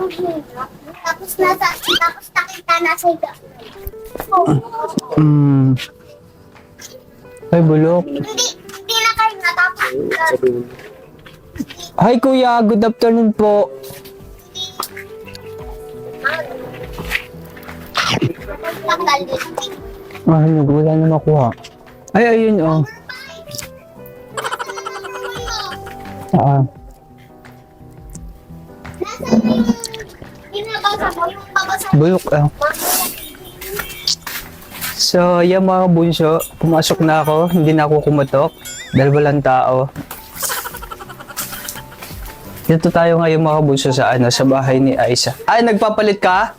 yung hirap. Tapos nakita na sa iyo. Ay, bulok. Hindi na kayo natapos. Hi, kuya. Good afternoon po. Tagal din. Ano, wala na makuha. Ay, ayun, oh. Ah, Nasaan na yung binabasa mo? Yung babasa mo? bulok, ah. So, yan mga bunso, pumasok na ako, hindi na ako kumatok dahil walang tao. Dito tayo ngayon mga bunso sa bahay ni Aiza. Ay, nagpapalit ka?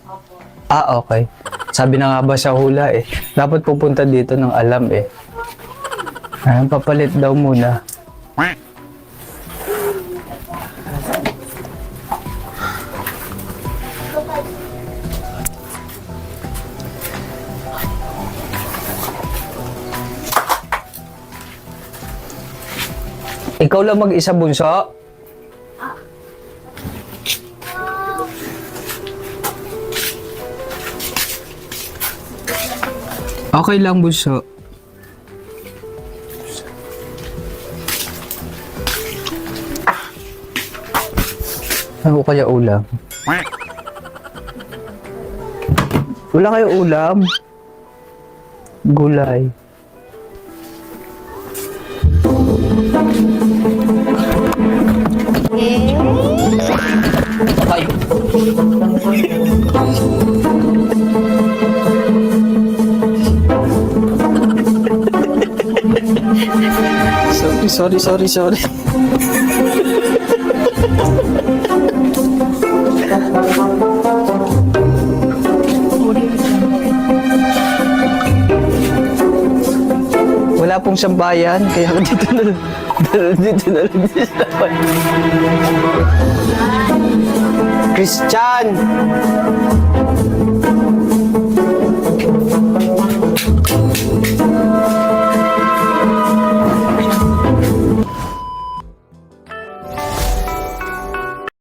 Ah, okay. Sabi na nga ba sa hula eh, dapat pupunta dito ng alam eh. Ay, papalit daw muna. Ikaw lang mag-isa bunso? Okay lang bunso. Ano kaya ulam? Wala kayo ulam? Gulay. Ay. Sorry. Wala pong sambayan, kaya dito na lang sa Christian!